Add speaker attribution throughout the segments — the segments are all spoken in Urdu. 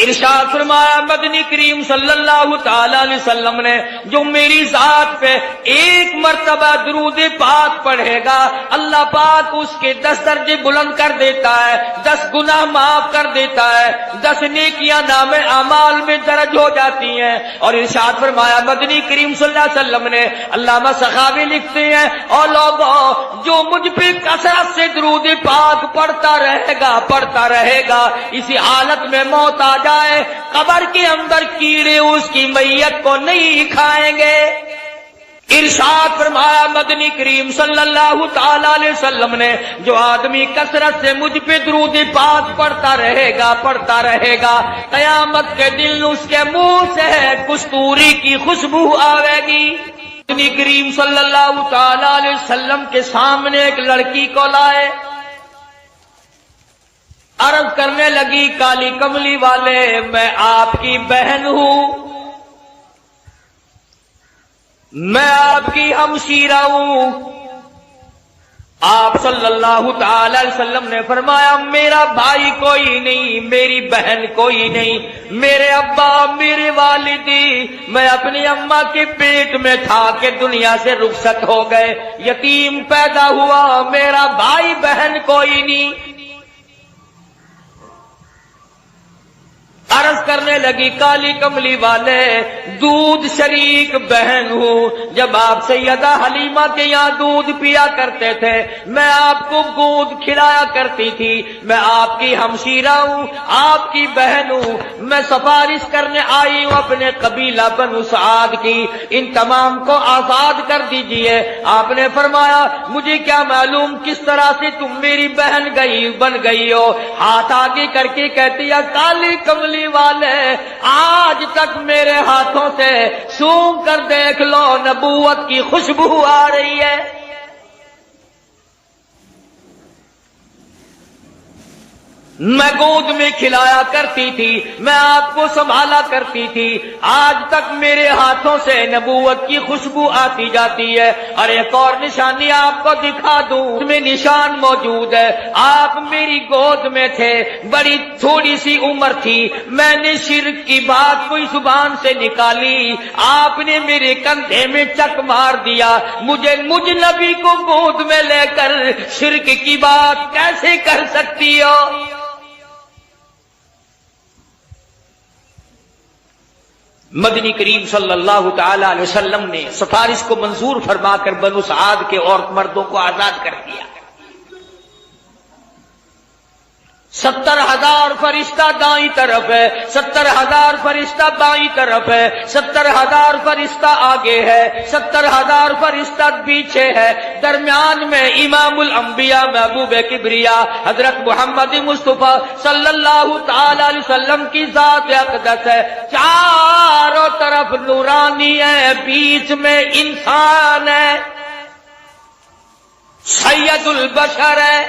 Speaker 1: ارشاد فرمایا مدنی کریم صلی اللہ تعالی علیہ وسلم نے جو میری ذات پہ ایک مرتبہ درود پاک پڑھے گا اللہ پاک اس کے 10 درجے بلند کر دیتا ہے، 10 گناہ معاف کر دیتا ہے، 10 نیکیاں نام اعمال میں درج ہو جاتی ہیں۔ اور ارشاد فرمایا مدنی کریم صلی اللہ علیہ وسلم نے، علامہ سخاوی لکھتے ہیں اور لوگوں جو مجھ پہ کثرت سے درود پاک پڑھتا رہے گا اسی حالت میں موت آ جائے قبر کے اندر کیڑے اس کی میت کو نہیں کھائیں گے۔ ارشاد فرمایا مدنی کریم صلی اللہ تعالی علیہ وسلم نے جو آدمی کثرت سے مجھ پہ درود پاک پڑھتا رہے گا قیامت کے دن اس کے منہ سے کستوری کی خوشبو آئے گی۔ مدنی کریم صلی اللہ تعالی علیہ وسلم کے سامنے ایک لڑکی کو لائے، عرض کرنے لگی کالی کملی والے میں آپ کی بہن ہوں، میں آپ کی ہمشیرہ ہوں۔ آپ صلی اللہ تعالی علیہ وسلم نے فرمایا میرا بھائی کوئی نہیں، میری بہن کوئی نہیں، میرے ابا میرے والدی میں اپنی اماں کے پیٹ میں تھا کہ دنیا سے رخصت ہو گئے، یتیم پیدا ہوا، میرا بھائی بہن کوئی نہیں۔ عرض کرنے لگی کالی کملی والے دودھ شریک بہن ہوں، جب آپ سیدہ حلیمہ کے یہاں دودھ پیا کرتے تھے میں آپ کو گود کھلایا کرتی تھی، میں آپ کی ہمشیرہ ہوں، آپ کی بہن ہوں، میں سفارش کرنے آئی ہوں اپنے قبیلہ بنو سعد کی، ان تمام کو آزاد کر دیجئے۔ آپ نے فرمایا مجھے کیا معلوم کس طرح سے تم میری بہن بن گئی ہو، ہاتھ آگے کر کے کہتی ہے کالی کملی والے آج تک میرے ہاتھوں سے سونگھ کر دیکھ لو نبوت کی خوشبو آ رہی ہے۔ میں گود میں کھلایا کرتی تھی، میں آپ کو سنبھالا کرتی تھی، آج تک میرے ہاتھوں سے نبوت کی خوشبو آتی جاتی ہے۔ اور ایک اور نشانی آپ کو دکھا دوں، اس میں نشان موجود ہے، آپ میری گود میں تھے، بڑی تھوڑی سی عمر تھی، میں نے شرک کی بات کوئی زبان سے نکالی، آپ نے میرے کندھے میں چک مار دیا، مجھ نبی کو گود میں لے کر شرک کی بات کیسے کر سکتی ہو؟ مدنی کریم صلی اللہ تعالی علیہ وسلم نے سفارش کو منظور فرما کر بنو سعد کے عورت مردوں کو آزاد کر دیا۔ 70,000 فرشتہ دائیں طرف ہے، 70,000 فرشتہ بائیں طرف ہے، 70,000 فرشتہ آگے ہے، 70,000 فرشتہ پیچھے ہے، درمیان میں امام الانبیاء محبوب کبریا حضرت محمد مصطفیٰ صلی اللہ تعالی علیہ وسلم کی ذات اقدس ہے، چاروں طرف نورانی ہے، بیچ میں انسان ہے، سید البشر ہے۔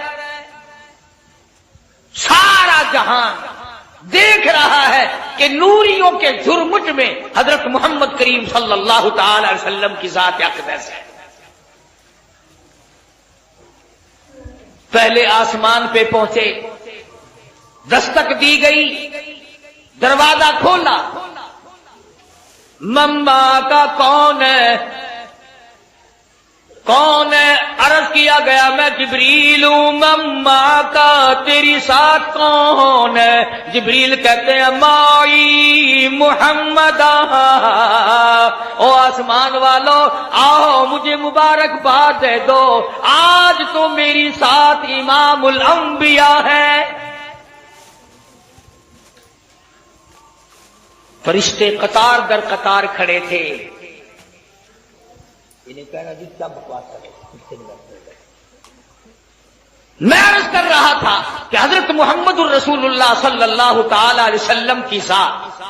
Speaker 1: سارا جہان دیکھ رہا ہے کہ نوریوں کے جھرمٹ میں حضرت محمد کریم صلی اللہ تعالی علیہ وسلم کی ذات اقدس ہے۔ پہلے آسمان پہ پہنچے، دستک دی گئی، دروازہ کھولا، مما کا کون ہے؟ کون ہے؟ عرض کیا گیا میں جبریل ہوں۔ مما کا تیری ساتھ کون ہے؟ جبریل کہتے ہیں مائی محمد۔ او آسمان والو آؤ مجھے مبارکباد دے دو، آج تو میری ساتھ امام الانبیاء ہے۔ فرشتے قطار در قطار کھڑے تھے، انہیں کہنا جی کیا بکواس کرے۔ میں عرض کر رہا تھا کہ حضرت محمد الرسول اللہ صلی اللہ تعالی علیہ وسلم کی ذات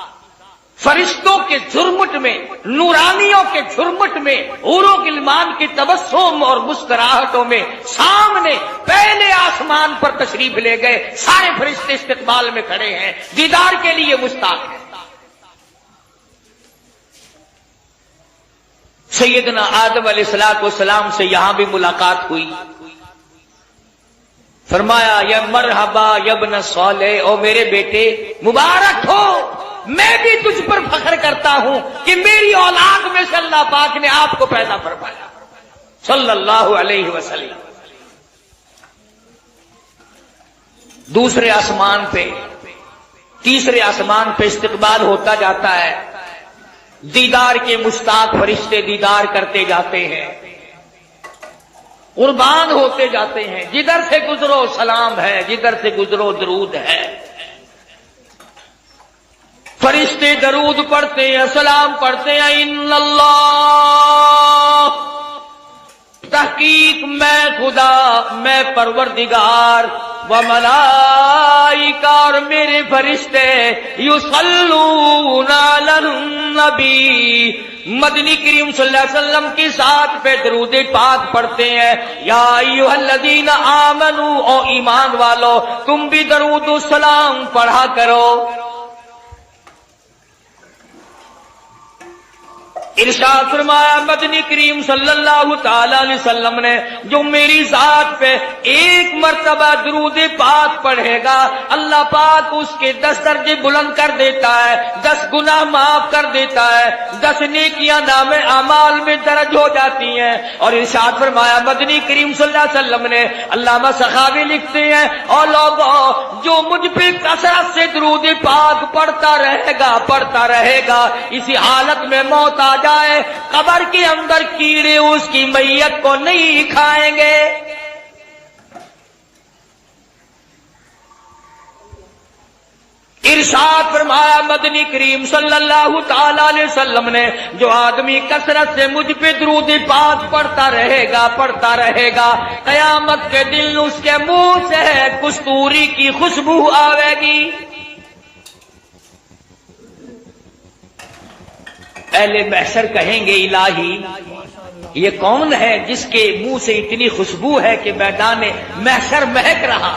Speaker 1: فرشتوں کے جھرمٹ میں، نورانیوں کے جھرمٹ میں، حوروں غلمان کے تبسم اور مسکراہٹوں میں سامنے پہلے آسمان پر تشریف لے گئے، سارے فرشتے استقبال میں کھڑے ہیں، دیدار کے لیے مشتاق ہیں۔ سیدنا آدم علیہ السلام سے یہاں بھی ملاقات ہوئی، فرمایا یا مرحبا یا ابن صالح، او میرے بیٹے مبارک ہو، میں بھی تجھ پر فخر کرتا ہوں کہ میری اولاد میں سے اللہ پاک نے آپ کو پیدا فرمایا صلی اللہ علیہ وسلم۔ دوسرے آسمان پہ، تیسرے آسمان پہ استقبال ہوتا جاتا ہے، دیدار کے مشتاق فرشتے دیدار کرتے جاتے ہیں، قربان ہوتے جاتے ہیں، جدھر سے گزرو سلام ہے، جدھر سے گزرو درود ہے۔ فرشتے درود پڑھتے ہیں، سلام پڑھتے ہیں، ان اللہ، تحقیق میں خدا، میں پروردگار، وملائکہ، اور میرے فرشتے، یصلون علی النبی، مدنی کریم صلی اللہ علیہ وسلم کی ذات پہ درود پاک پڑھتے ہیں۔ یا ایھا الذین آمنو، او ایمان والو تم بھی درود و سلام پڑھا کرو۔ ارشاد فرمایا مدنی کریم صلی اللہ تعالی علیہ وسلم نے، جو میری ذات پہ ایک مرتبہ درود پاک پڑھے گا، اللہ پاک اس کے 10 درجے بلند کر دیتا ہے، 10 گناہ معاف کر دیتا ہے، 10 نیکیاں نام اعمال میں درج ہو جاتی ہیں۔ اور ارشاد فرمایا مدنی کریم صلی اللہ علیہ وسلم نے، علامہ سخاوی لکھتے ہیں، اور لوگوں جو مجھ پہ کثرت سے درود پاک پڑھتا رہے گا، اسی حالت میں موت آ جائے، قبر کے اندر کیڑے اس کی میت کو نہیں کھائیں گے۔ ارشاد فرمایا مدنی کریم صلی اللہ تعالی علیہ وسلم نے، جو آدمی کثرت سے مجھ پہ درود پاک پڑھتا رہے گا، قیامت کے دن اس کے منہ سے کستوری کی خوشبو آئے گی۔ اہل محشر کہیں گے الہی یہ کون ہے جس کے منہ سے اتنی خوشبو ہے کہ میدان محشر مہک رہا،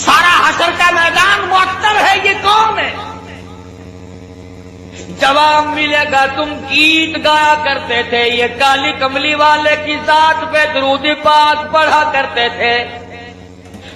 Speaker 1: سارا حشر کا میدان معطر ہے، یہ کون ہے؟ جواب ملے گا تم گیت گایا کرتے تھے، یہ کالی کملی والے کی ذات پہ درود پاک پڑھا کرتے تھے،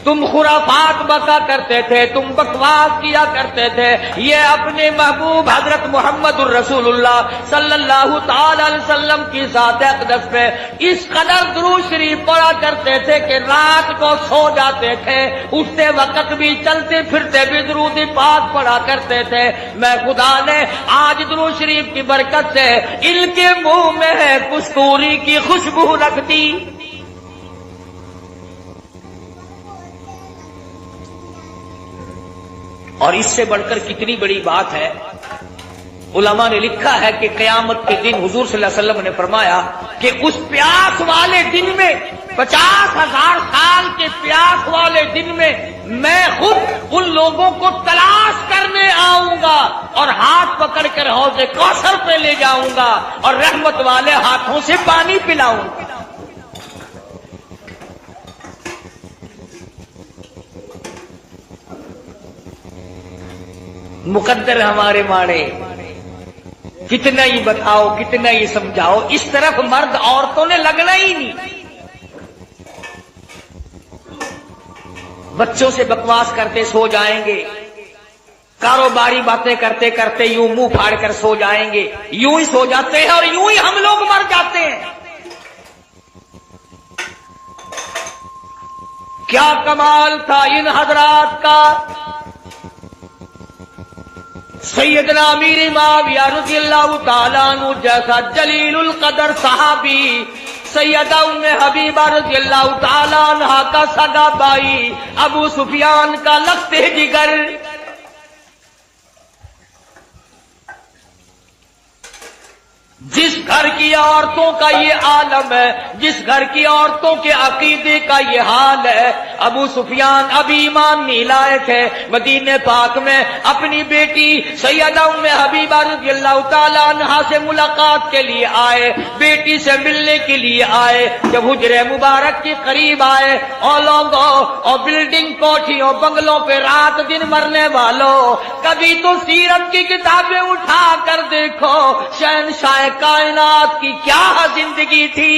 Speaker 1: تم خرافات بکا کرتے تھے، تم بکواس کیا کرتے تھے، یہ اپنے محبوب حضرت محمد الرسول اللہ صلی اللہ تعالی علیہ وسلم کی ذات اقدس پہ اس قدر درود شریف پڑھا کرتے تھے کہ رات کو سو جاتے تھے، اٹھتے وقت بھی، چلتے پھرتے بھی درود پاک پڑھا کرتے تھے۔ میں خدا نے آج درود شریف کی برکت سے ان کے منہ میں کستوری کی خوشبو رکھ دی۔ اور اس سے بڑھ کر کتنی بڑی بات ہے، علماء نے لکھا ہے کہ قیامت کے دن حضور صلی اللہ علیہ وسلم نے فرمایا کہ اس پیاس والے دن میں، 50,000 سال کے پیاس والے دن میں خود ان لوگوں کو تلاش کرنے آؤں گا اور ہاتھ پکڑ کر حوض کوثر پہ لے جاؤں گا اور رحمت والے ہاتھوں سے پانی پلاؤں گا۔ مقدر ہمارے ماڑے، کتنا ہی بتاؤ، کتنا ہی سمجھاؤ، اس طرف مرد عورتوں نے لگنا ہی نہیں۔ بچوں سے بکواس کرتے سو جائیں گے، کاروباری باتیں کرتے کرتے یوں منہ پھاڑ کر سو جائیں گے، یوں ہی سو جاتے ہیں اور یوں ہی ہم لوگ مر جاتے ہیں۔ کیا کمال تھا ان حضرات کا! سیدنا امیر معاویہ رضی اللہ تعالیٰ عنہ جیسا جلیل القدر صحابی، سیدہ ام حبیبہ رضی اللہ تعالیٰ عنہ کا سگا بھائی ابو سفیان کا لخت جگر، جس گھر کی عورتوں کا یہ عالم ہے، جس گھر کی عورتوں کے عقیدے کا یہ حال ہے، ابو سفیان ابھی ایمان نہیں لائے تھے، مدینے پاک میں اپنی بیٹی سیدہ ام حبیبہ رضی اللہ تعالی عنہا سے ملاقات کے لیے آئے، بیٹی سے ملنے کے لیے آئے۔ جب حجرے مبارک کے قریب آئے، اور لوگوں اور بلڈنگ کوٹھیوں بنگلوں پہ رات دن مرنے والوں، کبھی تو سیرت کی کتابیں اٹھا کر دیکھو، شہنشاہ کائنات کی کیا زندگی تھی۔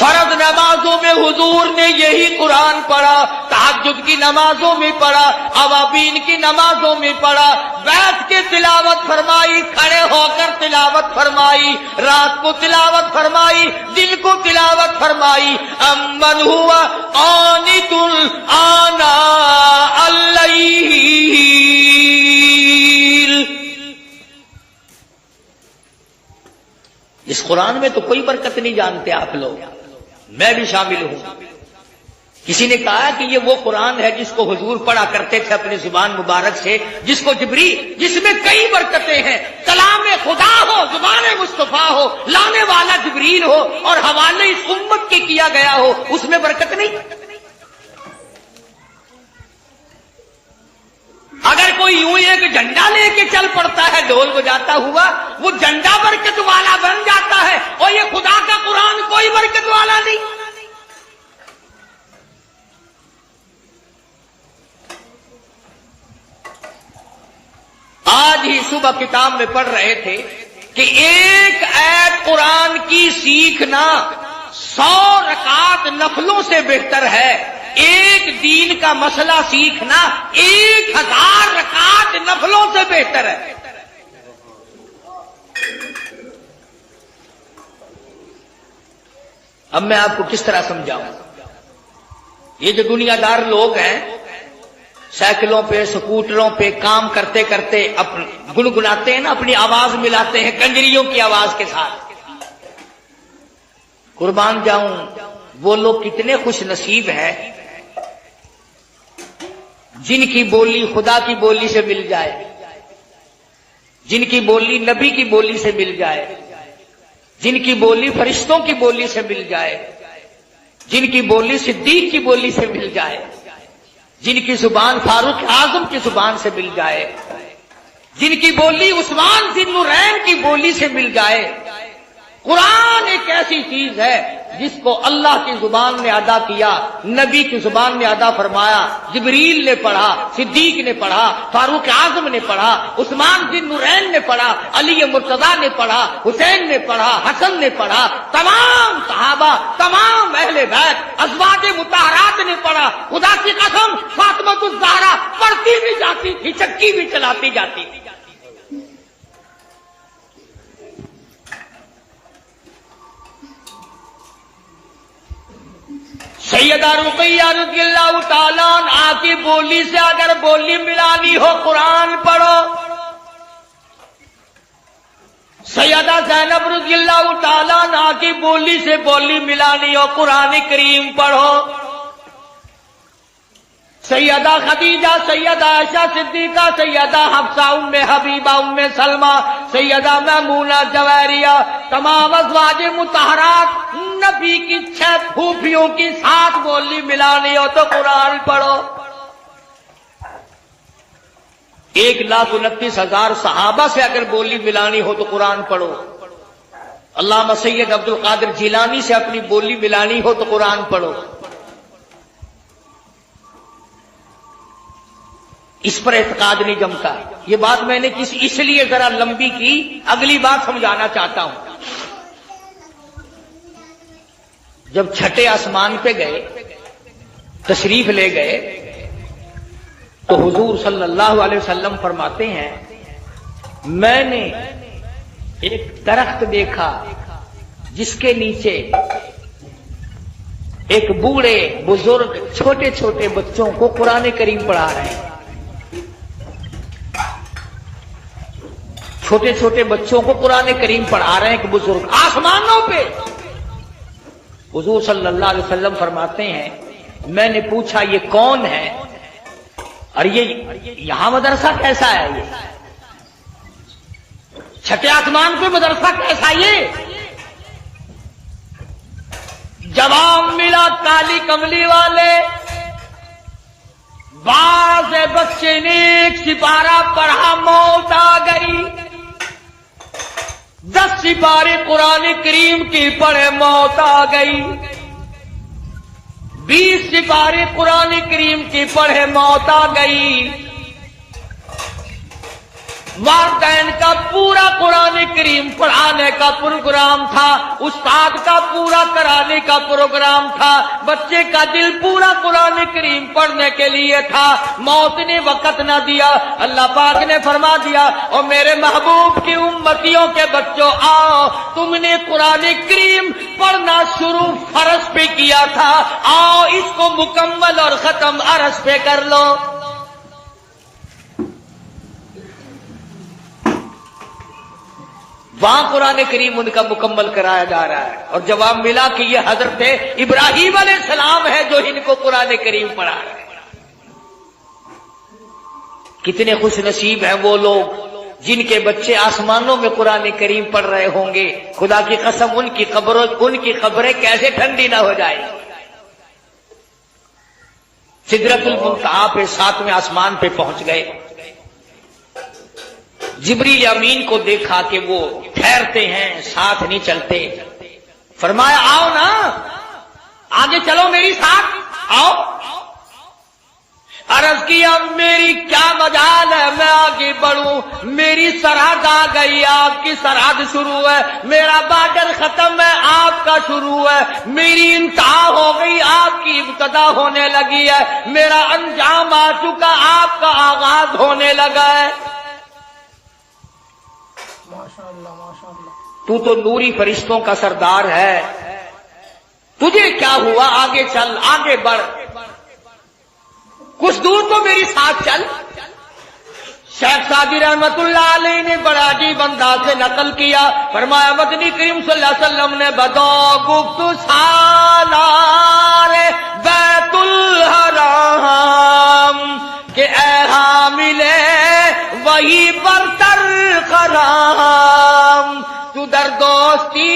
Speaker 1: فرض نمازوں میں حضور نے یہی قرآن پڑھا، تہجد کی نمازوں میں پڑھا، اوابین کی نمازوں میں پڑھا، بیٹھ کے تلاوت فرمائی، کھڑے ہو کر تلاوت فرمائی، رات کو تلاوت فرمائی، دن کو تلاوت فرمائی۔ امن ہوا قانت آناء اللیل، اس قرآن میں تو کوئی برکت نہیں جانتے آپ لوگ، میں بھی شامل ہوں۔ کسی نے کہا کہ یہ وہ قرآن ہے جس کو حضور پڑھا کرتے تھے اپنی زبان مبارک سے، جس کو جس میں کئی برکتیں ہیں، کلام خدا ہو، زبان مصطفیٰ ہو، لانے والا جبریل ہو اور حوالے اس امت کے کیا گیا ہو، اس میں برکت نہیں؟ اگر کوئی یوں ایک جھنڈا لے کے چل پڑتا ہے ڈھول بجاتا ہوا، وہ جھنڈا برکت والا بن جاتا ہے، اور یہ خدا کا قرآن کوئی برکت والا نہیں۔ آج ہی صبح کتاب میں پڑھ رہے تھے کہ ایک آیت قرآن کی سیکھنا 100 رکعت نفلوں سے بہتر ہے، ایک دین کا مسئلہ سیکھنا 1000 رکعت نفلوں سے بہتر ہے۔ اب میں آپ کو کس طرح سمجھاؤں؟ یہ جو دنیا دار لوگ ہیں، سائیکلوں پہ سکوٹروں پہ کام کرتے کرتے گنگناتے ہیں نا، اپنی آواز ملاتے ہیں کنجریوں کی آواز کے ساتھ، قربان جاؤں وہ لوگ کتنے خوش نصیب ہیں جن کی بولی خدا کی بولی سے مل جائے، جن کی بولی نبی کی بولی سے مل جائے، جن کی بولی فرشتوں کی بولی سے مل جائے، جن کی بولی صدیق کی بولی سے مل جائے، جن کی زبان فاروق اعظم کی زبان سے مل جائے، جن کی بولی عثمان ذی النورین کی بولی سے مل جائے۔ قرآن ایک ایسی چیز ہے جس کو اللہ کی زبان نے ادا کیا، نبی کی زبان نے ادا فرمایا، جبریل نے پڑھا، صدیق نے پڑھا، فاروق اعظم نے پڑھا، عثمان ذی النورین نے پڑھا، علی مرتضیٰ نے پڑھا، حسین نے پڑھا، حسن نے پڑھا، تمام صحابہ، تمام اہل بیت، ازواج مطہرات نے پڑھا۔ خدا کی قسم فاطمہ الزہرا پڑھتی بھی جاتی تھی، چکی بھی چلاتی جاتی تھی۔ سیدہ رقیہ رضی اللہ تعالیٰ عنہا کی بولی سے اگر بولی ملانی ہو قرآن پڑھو، سیدہ زینب رضی اللہ تعالیٰ عنہا کی بولی سے بولی ملانی ہو قرآن کریم پڑھو، سیدہ خدیجہ، سیدہ عائشہ صدیقہ، سیدہ حفصہ، ام حبیبہ، ام سلمہ، سیدہ میمونہ جویریہ، تمام ازواج مطہرات، نبی کی 6 پھوپھیوں کی 7 بولی ملانی ہو تو قرآن پڑھو۔ 1,29,000 صحابہ سے اگر بولی ملانی ہو تو قرآن پڑھو۔ علامہ سید عبد القادر جیلانی سے اپنی بولی ملانی ہو تو قرآن پڑھو۔ اس پر اعتقاد نہیں جمتا۔ یہ بات میں نے اس لیے ذرا لمبی کی، اگلی بات سمجھانا چاہتا ہوں۔ جب چھٹے آسمان پہ گئے، تشریف لے گئے، تو حضور صلی اللہ علیہ وسلم فرماتے ہیں میں نے ایک درخت دیکھا جس کے نیچے ایک بوڑھے بزرگ چھوٹے چھوٹے بچوں کو قرآن کریم پڑھا رہے ہیں، چھوٹے چھوٹے بچوں کو قرآن کریم پڑھا رہے ہیں ایک بزرگ آسمانوں پہ۔ حضور صلی اللہ علیہ وسلم فرماتے ہیں میں نے پوچھا یہ کون ہے اور یہ یہاں مدرسہ کیسا ہے؟ یہ چھٹے آسمان پہ مدرسہ کیسا؟ یہ جواب ملا کالی کملی والے، بعض بچے نے ایک سپارہ پڑھا موت آ گئی، 10 سپارے قرآن کریم کی پڑھے موت آ گئی، 20 سپارے قرآن کریم کی پڑھے موت آ گئی، والدین کا پورا قرآن کریم پڑھانے کا پروگرام تھا، استاد کا پورا کرانے کا پروگرام تھا، بچے کا دل پورا قرآن کریم پڑھنے کے لیے تھا، موت نے وقت نہ دیا۔ اللہ پاک نے فرما دیا اور میرے محبوب کی امتیوں کے بچوں آؤ، تم نے قرآن کریم پڑھنا شروع فرض پہ کیا تھا، آؤ اس کو مکمل اور ختم عرض پہ کر لو۔ وہاں قرآن کریم ان کا مکمل کرایا جا رہا ہے، اور جواب ملا کہ یہ حضرت ابراہیم علیہ السلام ہے جو ان کو قرآن کریم پڑھا رہے ہیں۔ کتنے خوش نصیب ہیں وہ لوگ جن کے بچے آسمانوں میں قرآن کریم پڑھ رہے ہوں گے۔ خدا کی قسم ان کی قبریں کیسے ٹھنڈی نہ ہو جائے۔ سدرۃ المنتہا پہ 7ویں آسمان پہ پہنچ گئے، جبریل امین کو دیکھا کہ وہ ٹھہرتے ہیں، ساتھ نہیں چلتے، فرمایا آؤ نا آگے چلو میری ساتھ آؤ۔ عرض کیا میری کیا مجال ہے میں آگے بڑھوں، میری سرحد آ گئی، آپ کی سرحد شروع ہے، میرا بارڈر ختم ہے، آپ کا شروع ہے، میری انتہا ہو گئی، آپ کی ابتدا ہونے لگی ہے، میرا انجام آ چکا، آپ کا آغاز ہونے لگا ہے۔ تو نوری فرشتوں کا سردار ہے، تجھے کیا ہوا؟ آگے چل، آگے بڑھ، کچھ دور تو میری ساتھ چل۔ شیخ سعدی رحمت اللہ علیہ نے بڑا عجیب انداز سے نقل کیا، فرمایا مدنی کریم صلی اللہ علیہ وسلم نے بدو گفت سالار بیت الحرام کہ اے حامل وہی برتر کرام، تو در دوستی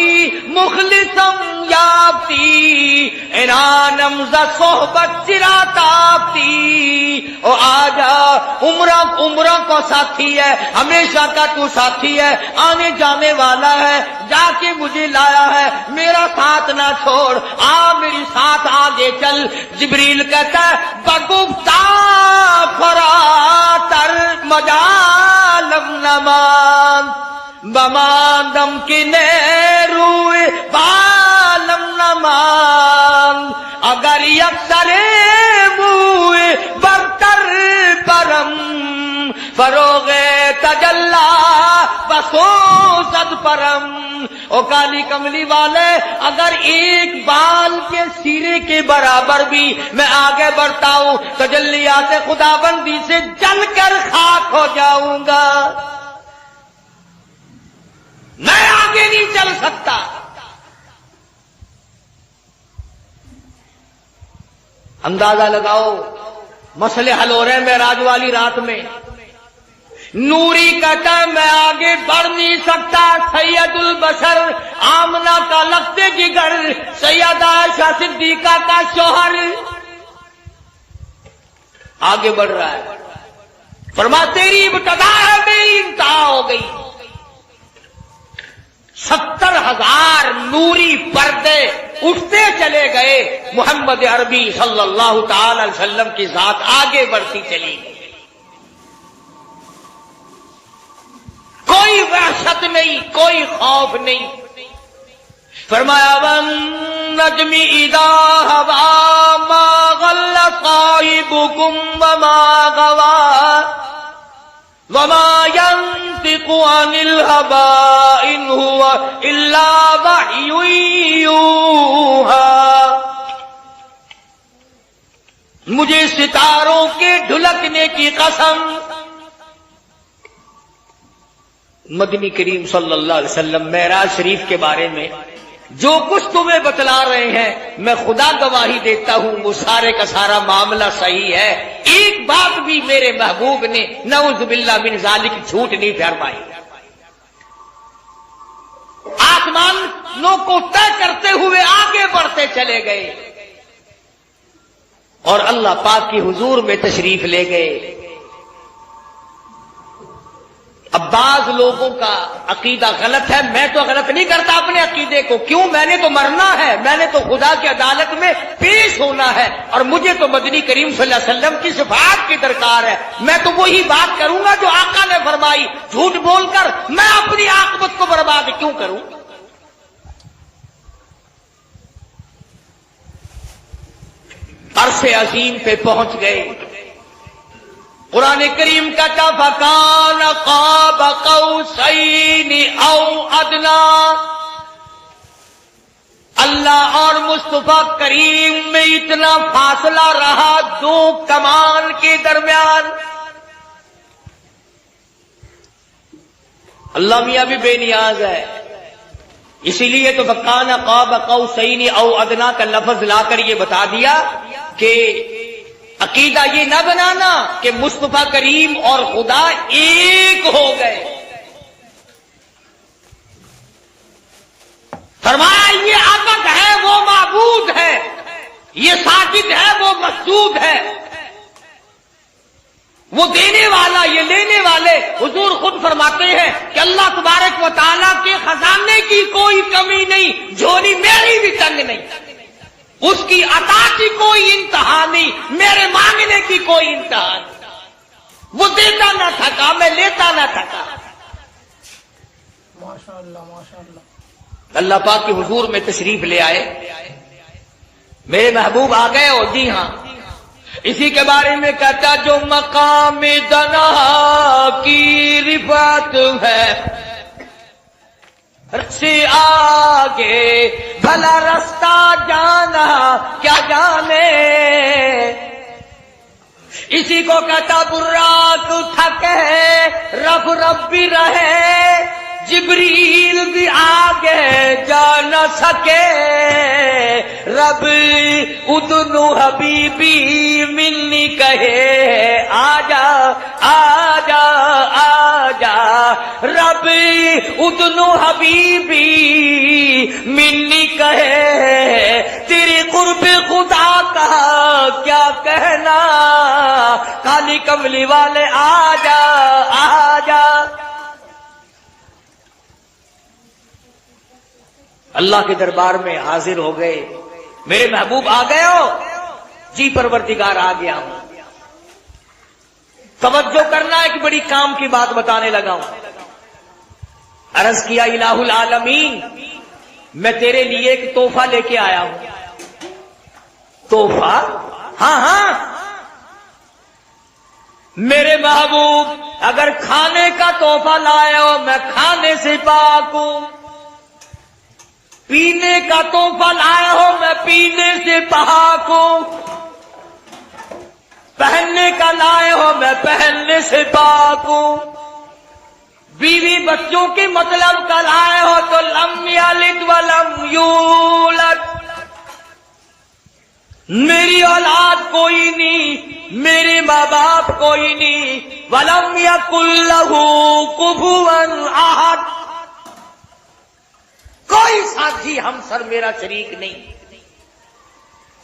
Speaker 1: مخلصم یافتی، انانم ز صحبت چرا تافتی۔ او آجا عمرہ کو ساتھی ہے، ہمیشہ کا تو ساتھی ہے، آنے جانے والا ہے، جا کے مجھے لایا ہے، میرا ساتھ نہ چھوڑ، آ میری ساتھ آگے چل۔ جبریل کہتا ہے بگفتا فراتر مجالم نمان بماندم کی نیروی بالم نمان، اگر یکسر موی برتر برم فروغ تجلا بسوزد پرم۔ او کالی کملی والے اگر ایک بال کے سیرے کے برابر بھی میں آگے بڑھتا ہوں تجلیات خدا بندی سے جل کر خاک ہو جاؤں گا، میں آگے نہیں چل سکتا۔ اندازہ لگاؤ مسئلے حل ہو رہے ہیں معراج والی رات میں، نوری کہتا ہے میں آگے بڑھ نہیں سکتا، سید البشر آمنہ کا لگتے جگر، سیدہ عائشہ صدیقہ کا شوہر آگے بڑھ رہا ہے، فرما تیری ابتدا ہے میری انتہا ہو گئی۔ 70,000 نوری پردے اٹھتے چلے گئے، محمد عربی صلی اللہ تعالی علیہ وسلم کی ذات آگے بڑھتی چلی گئی، کوئی وحشت نہیں، کوئی خوف نہیں۔ فرمایا وَالنَّجْمِ إِذَا هَوَىٰ مَا ضَلَّ صَاحِبُكُمْ وَمَا غَوَىٰ وَمَا يَنطِقُ عَنِ الْهَوَىٰ إِنْ هُوَ إِلَّا وَحْيٌ يُوحَىٰ۔ مجھے ستاروں کے ڈھلکنے کی قسم، مدنی کریم صلی اللہ علیہ وسلم معراج شریف کے بارے میں جو کچھ تمہیں بتلا رہے ہیں میں خدا گواہی دیتا ہوں وہ سارے کا سارا معاملہ صحیح ہے، ایک بات بھی میرے محبوب نے نعوذ باللہ من ذالک جھوٹ نہیں فرمائی۔ آسمانوں کو طے کرتے ہوئے آگے بڑھتے چلے گئے اور اللہ پاک کی حضور میں تشریف لے گئے۔ اب بعض لوگوں کا عقیدہ غلط ہے، میں تو غلط نہیں کرتا اپنے عقیدے کو، کیوں؟ میں نے تو مرنا ہے، میں نے تو خدا کی عدالت میں پیش ہونا ہے، اور مجھے تو مدنی کریم صلی اللہ علیہ وسلم کی شفاعت کی درکار ہے، میں تو وہی بات کروں گا جو آقا نے فرمائی، جھوٹ بول کر میں اپنی عاقبت کو برباد کیوں کروں؟ عرش عظیم پہ پہنچ گئے، قرآن کریم کہتا فَكَانَ قَابَ قَوْسَيْنِ أَوْ أَدْنَىٰ، اللہ اور مصطفیٰ کریم میں اتنا فاصلہ رہا دو کمان کے درمیان۔ اللہ میاں بھی بے نیاز ہے، اسی لیے تو فَكَانَ قَابَ قَوْسَيْنِ أَوْ أَدْنَىٰ کا لفظ لا کر یہ بتا دیا کہ عقیدہ یہ نہ بنانا کہ مصطفیٰ کریم اور خدا ایک ہو گئے۔ فرمایا یہ عبد ہے وہ معبود ہے، یہ ساجد ہے وہ مسجود ہے، وہ دینے والا یہ لینے والے۔ حضور خود فرماتے ہیں کہ اللہ تبارک و تعالیٰ کے خزانے کی کوئی کمی نہیں، جھولی میری بھی تنگ نہیں، اس کی عطا کی کوئی انتہا نہیں، میرے مانگنے کی کوئی انتہا نہیں، وہ دیتا نہ تھکا میں لیتا نہ تھکا۔
Speaker 2: ماشاءاللہ ماشاءاللہ۔
Speaker 1: اللہ پاک کی حضور میں تشریف لے آئے، میرے محبوب آ گئے ہو، جی ہاں، اسی کے بارے میں کہتا جو مقام دنا کی رفعت ہے سے آگے بھلا رستہ جانا کیا جانے، اسی کو کہتا براق تھکے رب رب بھی رہے، جبریل بھی آگے جا نہ سکے، رب ادنو حبیبی ملنی کہے آجا آجا آجا، رب ادنو حبیبی ملنی کہے، تیری قرب خدا کا کیا کہنا، کالی کملی والے آجا آجا۔ اللہ کے دربار میں حاضر ہو گئے، میرے محبوب آ گئے ہو، جی پروردگار آ گیا ہوں۔ توجہ کرنا، ایک بڑی کام کی بات بتانے لگا ہوں۔ عرض کیا الہ العالمین میں تیرے لیے ایک تحفہ لے کے آیا ہوں۔ تحفہ؟ ہاں ہاں میرے محبوب، اگر کھانے کا تحفہ لائے ہو میں کھانے سے پاک ہوں، پینے کا تحفہ لائے ہو میں پینے سے پاک ہوں، پہننے کا لائے ہو میں پہننے سے پاک ہوں، بیوی بچوں کے مطلب کا لائے ہو تو لم یلد ولم یولد، میری اولاد کوئی نہیں، میرے ماں باپ کوئی نہیں، ولم یکن لہ کفوا احد، کوئی ساتھی ہمسر میرا شریک نہیں۔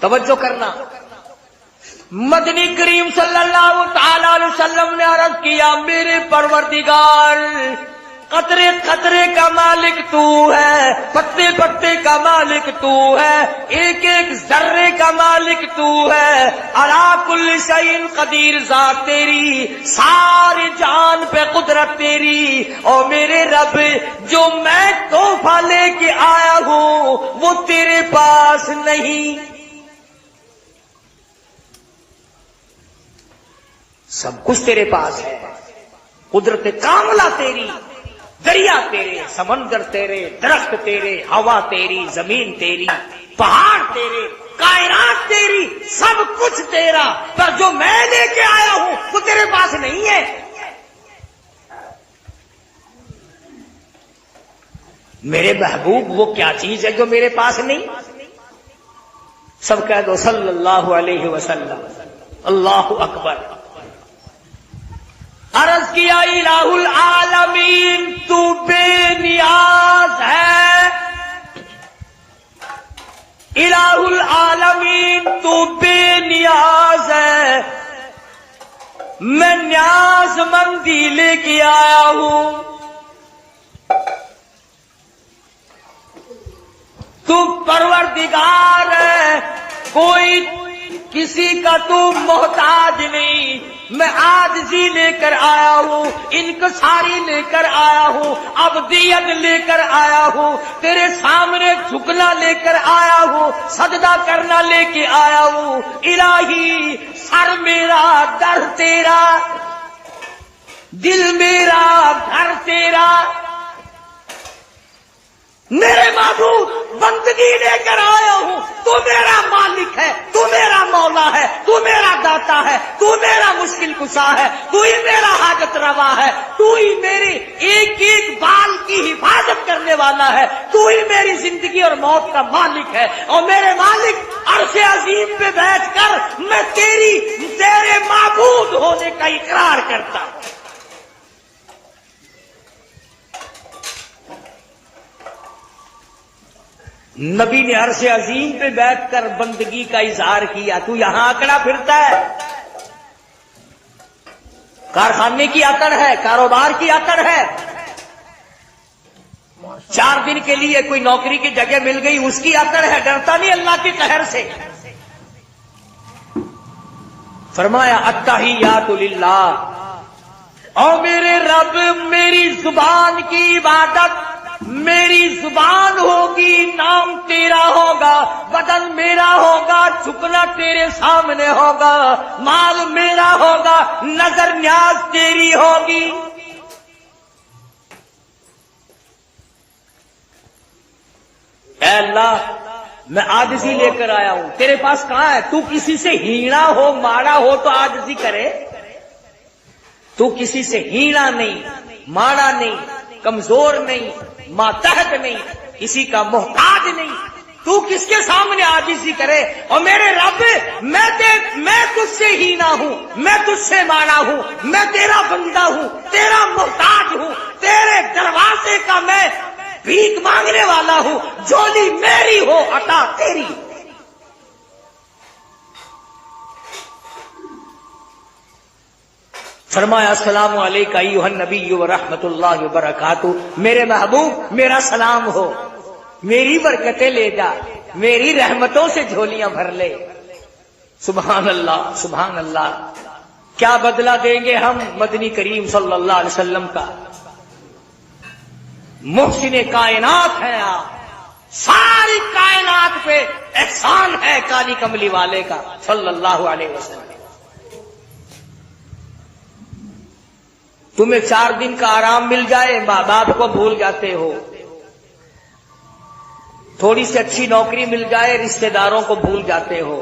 Speaker 1: توجہ کرنا، مدنی کریم صلی اللہ تعالی علیہ وسلم نے عرض کیا میرے پروردگار قطرے قطرے کا مالک تو ہے، پتے پتے کا مالک تو ہے، ایک ایک ذرے کا مالک تو ہے، علی کل شیء قدیر ذات تیری، ساری جان پہ قدرت تیری۔ اور میرے رب جو میں تحفہ لے کے آیا ہوں وہ تیرے پاس نہیں، سب کچھ تیرے پاس ہے، قدرت کاملہ تیری، دریا تیرے، سمندر تیرے، درخت تیرے، ہوا تیری، زمین تیری، پہاڑ تیرے، کائنات تیری، سب کچھ تیرا، پر جو میں لے کے آیا ہوں وہ تیرے پاس نہیں ہے۔ میرے محبوب وہ کیا چیز ہے جو میرے پاس نہیں؟ سب کہہ دو صلی اللہ علیہ وسلم، اللہ اکبر۔ عرض کیا الہ العالمین تو بے نیاز ہے، الہ العالمین تو بے نیاز ہے، میں نیاز رضامندی لے کے آیا ہوں. تو پروردگار ہے, کوئی کسی کا تو محتاج نہیں. میں عاجزی لے کر آیا ہوں, انکساری لے کر آیا ہوں, عبدیت لے کر آیا ہوں, تیرے سامنے جھکنا لے کر آیا ہوں, سجدہ کرنا لے کے آیا ہوں. الہی سر میرا در تیرا, دل میرا گھر تیرا. میرے معبود بندگی لے کر آیا ہوں. تو میرا مالک ہے, تو میرا مولا ہے, تو میرا داتا ہے, تو میرا مشکل کشا ہے, تو ہی میرا حاجت روا ہے, تو ہی میری ایک ایک بال کی حفاظت کرنے والا ہے, تو ہی میری زندگی اور موت کا مالک ہے. اور میرے مالک عرش عظیم پہ بیٹھ کر میں تیرے معبود ہونے کا اقرار کرتا ہوں. نبی نے عرش عظیم پہ بیٹھ کر بندگی کا اظہار کیا. تو یہاں اکڑا پھرتا ہے, کارخانے کی اکڑ ہے, کاروبار کی اکڑ ہے. 4 دن کے لیے کوئی نوکری کی جگہ مل گئی, اس کی اکڑ ہے. ڈرتا نہیں اللہ کے قہر سے. فرمایا التحیات للہ. اور میرے رب, میری زبان کی عبادت, میری زبان ہوگی, نام تیرا ہوگا, بدن میرا ہوگا, جھکنا تیرے سامنے ہوگا, مال میرا ہوگا, نظر نیاز تیری ہوگی. اے اللہ, میں عاجزی لے کر آیا ہوں. تیرے پاس کہاں ہے؟ تو کسی سے ہینا ہو, ماڑا ہو تو عاجزی کرے. تو کسی سے ہینا نہیں, ماڑا نہیں, کمزور نہیں, ماتحت نہیں, کسی کا محتاج نہیں. تو کس کے سامنے عاجزی کرے؟ اور میرے رب, میں تجھ سے ہینا ہوں, میں تجھ سے مانا ہوں, میں تیرا بندہ ہوں, تیرا محتاج ہوں, تیرے دروازے کا میں بھیک مانگنے والا ہوں. جھولی میری ہو, عطا تیری. فرمایا السلام علیکہ ایھا النبی ورحمۃ اللہ وبرکاتہ. میرے محبوب, میرا سلام ہو, میری برکتیں لے جا, میری رحمتوں سے جھولیاں بھر لے. سبحان اللہ, سبحان اللہ. کیا بدلہ دیں گے ہم مدنی کریم صلی اللہ علیہ وسلم کا. محسن کائنات ہیں آپ, ساری کائنات پہ احسان ہے کالی کملی والے کا صلی اللہ علیہ وسلم. تمہیں 4 دن کا آرام مل جائے, ماں باپ کو بھول جاتے ہو. تھوڑی سی اچھی نوکری مل جائے, رشتہ داروں کو بھول جاتے ہو.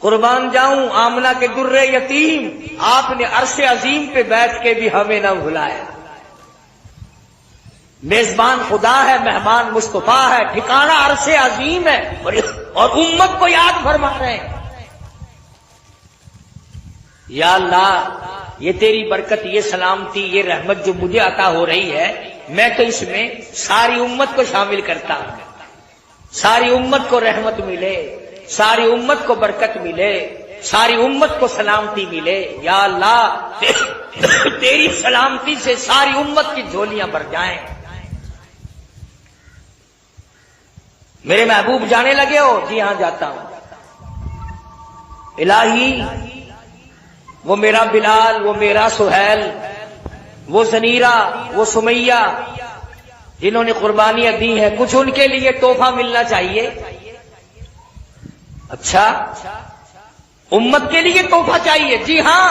Speaker 1: قربان جاؤں آمنہ کے در یتیم, آپ نے عرش عظیم پہ بیٹھ کے بھی ہمیں نہ بھلایا. میزبان خدا ہے, مہمان مصطفیٰ ہے, ٹھکانہ عرش عظیم ہے, اور امت کو یاد فرما رہے ہیں. یا اللہ, یہ تیری برکت, یہ سلامتی, یہ رحمت جو مجھے عطا ہو رہی ہے, میں تو اس میں ساری امت کو شامل کرتا ہوں. ساری امت کو رحمت ملے, ساری امت کو برکت ملے, ساری امت کو سلامتی ملے. یا اللہ, تیری سلامتی سے ساری امت کی جھولیاں بھر جائیں. میرے محبوب جانے لگے ہو؟ جی ہاں جاتا ہوں. الہی, وہ میرا بلال, وہ میرا سہیل, وہ زنیرہ, وہ سمیہ, جنہوں نے قربانیاں دی ہیں, کچھ ان کے لیے تحفہ ملنا چاہیے. اچھا, امت کے لیے تحفہ چاہیے. جی ہاں,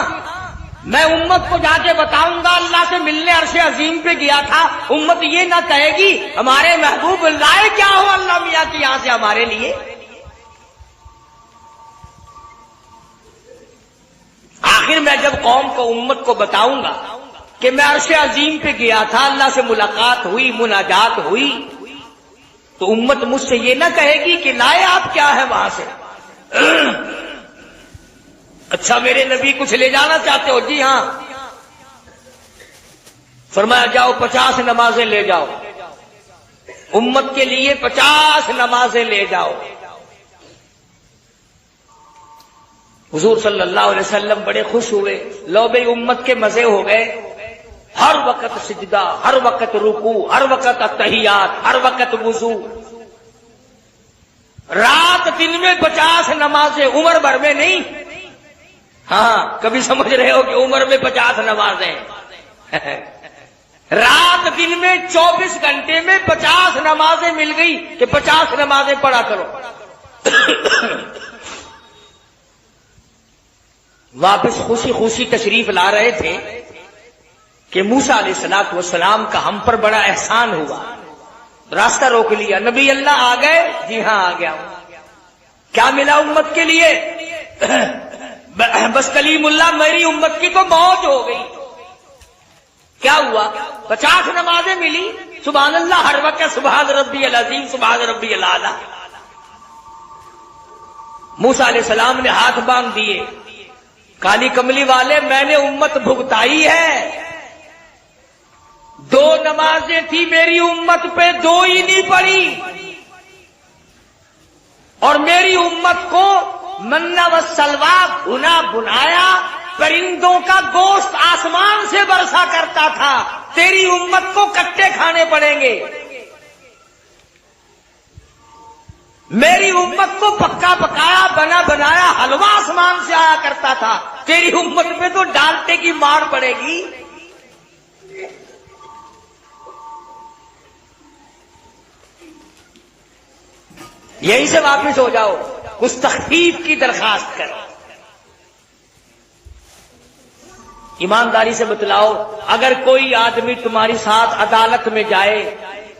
Speaker 1: میں امت کو جا کے بتاؤں گا اللہ سے ملنے عرش عظیم پہ گیا تھا. امت یہ نہ کہے گی ہمارے محبوب لائے کیا ہو اللہ میاں کی یہاں سے ہمارے لیے. آخر میں جب قوم کو, امت کو بتاؤں گا کہ میں عرش عظیم پہ گیا تھا, اللہ سے ملاقات ہوئی, مناجات ہوئی, تو امت مجھ سے یہ نہ کہے گی کہ لائے آپ کیا ہے وہاں سے. اچھا میرے نبی کچھ لے جانا چاہتے ہو؟ جی ہاں. فرمایا جاؤ 50 نمازیں لے جاؤ, امت کے لیے 50 نمازیں لے جاؤ. حضور صلی اللہ علیہ وسلم بڑے خوش ہوئے، لو بھئی امت کے مزے ہو گئے، ہر وقت سجدہ، ہر وقت رکوع، ہر وقت التحیات، ہر وقت وضو، رات دن میں 50 نمازیں، عمر بھر میں نہیں۔ ہاں کبھی سمجھ رہے ہو کہ عمر میں 50 نمازیں، رات دن میں 24 گھنٹے میں 50 نمازیں مل گئی کہ 50 نمازیں پڑھا کرو۔ واپس خوشی خوشی تشریف لا رہے تھے کہ موسیٰ علیہ السلام کا ہم پر بڑا احسان ہوا، راستہ روک لیا۔ نبی اللہ آ گئے؟ جی ہاں آ گیا ہوں۔ کیا ملا امت کے لیے؟ بس کلیم اللہ میری امت کی تو موت ہو گئی۔ کیا ہوا؟ 50 نمازیں ملی، سبحان اللہ، ہر وقت سبحان ربی العظیم، سبحان ربی الاعلی۔ موسیٰ علیہ السلام نے ہاتھ باندھ دیے، کالی کملی والے میں نے امت بھگتائی ہے، 2 نمازیں تھی میری امت پہ، 2 ہی نہیں پڑھی، اور میری امت کو منا و سلوا بھنا بنایا، پرندوں کا گوشت آسمان سے برسا کرتا تھا، تیری امت کو کٹے کھانے پڑیں گے۔ میری امت کو پکا پکایا بنا بنایا حلوہ آسمان سے آیا کرتا تھا، تیری امت پہ تو ڈالٹے کی مار پڑے گی۔ یہیں سے واپس ہو جاؤ، کچھ تخفیف کی درخواست کرو۔ ایمانداری سے بتلاؤ، اگر کوئی آدمی تمہاری ساتھ عدالت میں جائے،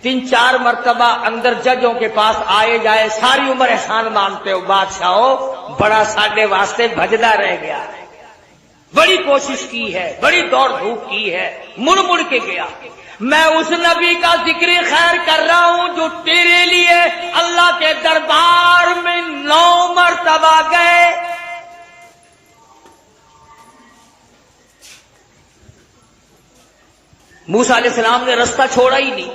Speaker 1: 3-4 مرتبہ اندر ججوں کے پاس آئے جائے، ساری عمر احسان مانتے ہو، بادشاہو بڑا ساڈے واسطے بھجدا رہ گیا، بڑی کوشش کی ہے، بڑی دوڑ دھوپ کی ہے، مڑ مڑ کے گیا۔ میں اس نبی کا ذکر خیر کر رہا ہوں جو تیرے لیے اللہ کے دربار میں 9 مرتبہ گئے۔ موسیٰ علیہ السلام نے رستہ چھوڑا ہی نہیں،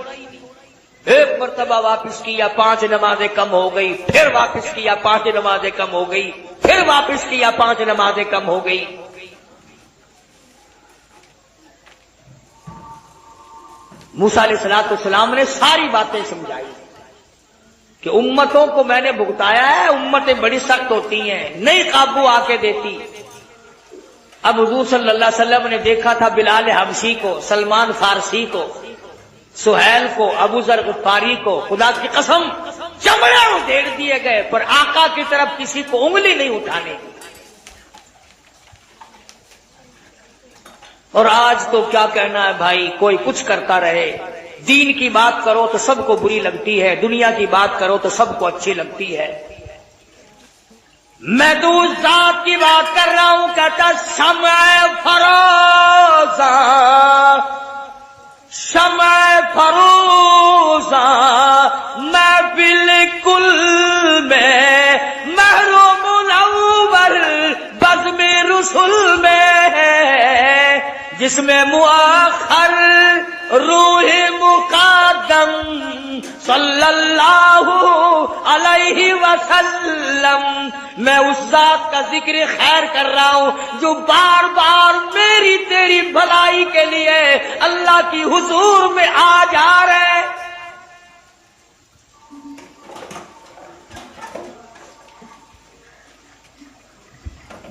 Speaker 1: 1 مرتبہ واپس کیا، 5 نمازیں کم ہو گئی، پھر واپس کیا، 5 نمازیں کم ہو گئی، پھر واپس کیا، 5 نمازیں کم ہو گئی۔ موسیٰ علیہ السلام نے ساری باتیں سمجھائی کہ امتوں کو میں نے بھگتایا ہے، امتیں بڑی سخت ہوتی ہیں، نہیں قابو آ کے دیتی۔ اب حضور صلی اللہ علیہ وسلم نے دیکھا تھا بلال حبشی کو، سلمان فارسی کو، سہیل کو، ابو ذر غفاری کو، خدا کی قسم چمڑے ادھیڑ دیے گئے، پر آقا کی طرف کسی کو انگلی نہیں اٹھانے دی۔ اور آج تو کیا کہنا ہے بھائی، کوئی کچھ کرتا رہے، دین کی بات کرو تو سب کو بری لگتی ہے، دنیا کی بات کرو تو سب کو اچھی لگتی ہے۔ میں تو اس ذات کی بات کر رہا ہوں، کہتا شمع فروزاں، شمع فروزاں میں بالکل میں محروم الاول بزم رسول میں ہے، جس میں مؤخر روح مقدم صلی اللہ علیہ وسلم، میں اس ذات کا ذکر خیر کر رہا ہوں جو بار بار میری تیری بھلائی کے لیے اللہ کی حضور میں آ جا رہے۔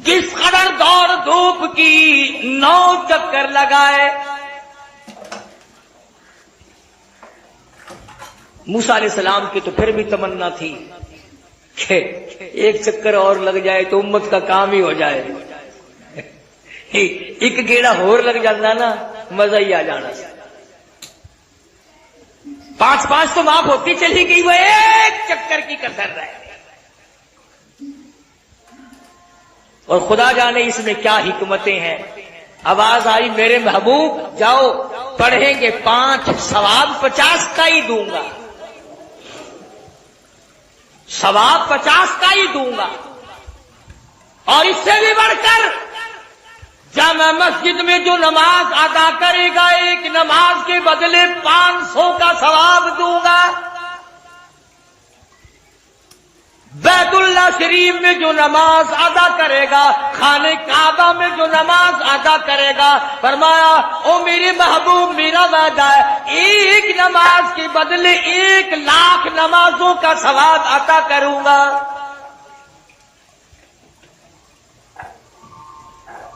Speaker 1: کس قدر دوڑ دھوپ کی 9 چکر لگائے۔ موسیٰ علیہ السلام کی تو پھر بھی تمنا تھی کہ 1 چکر اور لگ جائے تو امت کا کام ہی ہو جائے، ایک گیڑا اور لگ جاتا نا مزہ ہی آ جانا۔ 5 تو معاف ہوتی چلی گئی، وہ 1 چکر کی کسر رہے۔ اور خدا جانے اس میں کیا حکمتیں ہیں۔ آواز آئی میرے محبوب جاؤ پڑھیں گے 5، ثواب 50 کا ہی دوں گا، ثواب 50 کا ہی دوں گا، اور اس سے بھی بڑھ کر جامع مسجد میں جو نماز ادا کرے گا 1 نماز کے بدلے 500 کا ثواب دوں گا۔ بیت اللہ شریف میں جو نماز ادا کرے گا، خانہ کعبہ میں جو نماز ادا کرے گا، فرمایا او میرے محبوب میرا وعدہ ہے ایک نماز کے بدلے 1,00,000 نمازوں کا ثواب عطا کروں گا۔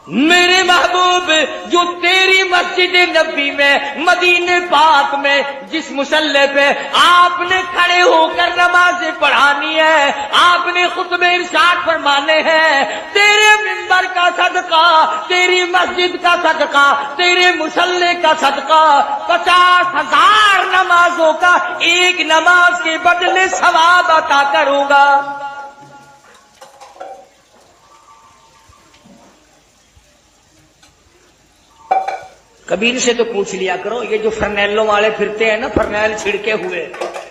Speaker 1: میرے محبوب جو تیری مسجد نبی میں مدینے پاک میں جس مصلی پہ آپ نے کھڑے ہو کر نمازیں پڑھانی ہے، آپ نے خطبے ارشاد فرمانے ہیں، تیرے منبر کا صدقہ، تیری مسجد کا صدقہ، تیرے مصلی کا صدقہ 50,000 نمازوں کا ایک نماز کے بدلے ثواب عطا کروں گا۔ کبھی ان سے تو پوچھ لیا کرو، یہ جو فرنیلوں والے پھرتے ہیں نا، فرنیل چھڑکے ہوئے،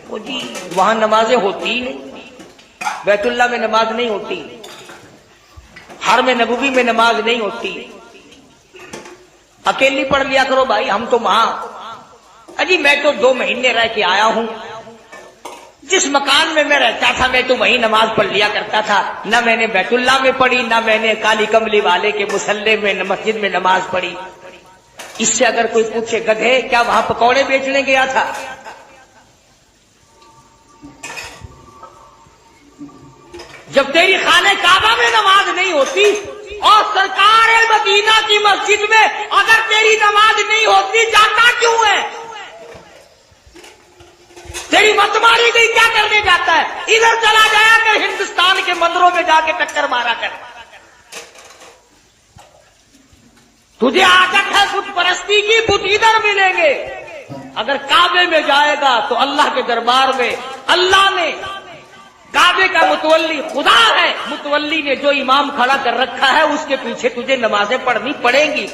Speaker 1: وہ جی وہاں نمازیں ہوتی ہی نہیں، بیت اللہ میں نماز نہیں ہوتی، حرم نبوی میں نماز نہیں ہوتی، اکیلی پڑھ لیا کرو بھائی، ہم تو وہاں اجی میں تو 2 مہینے رہ کے آیا ہوں، جس مکان میں رہتا تھا میں تو وہیں نماز پڑھ لیا کرتا تھا، نہ میں نے بیت اللہ میں پڑھی، نہ میں نے کالی کملی والے کے مصلی میں مسجد میں نماز پڑھی۔ اس سے اگر کوئی پوچھے گدھے کیا وہاں پکوڑے بیچنے گیا تھا؟ جب تیری خانہ کعبہ میں نماز نہیں ہوتی اور سرکار مدینہ کی مسجد میں اگر تیری نماز نہیں ہوتی، جاتا کیوں ہے؟ تیری مت ماری گئی کیا کرنے جاتا ہے؟ ادھر چلا جایا کر، ہندوستان کے مندروں میں جا کے ٹکر مارا کر۔ تجھے عادت ہے بت پرستی کی، بت ادھر ملیں گے۔ اگر کعبے میں جائے گا تو اللہ کے دربار میں اللہ نے، کعبے کا متولی خدا ہے، متولی نے جو امام کھڑا کر رکھا ہے اس کے پیچھے تجھے نمازیں پڑھنی پڑیں گی۔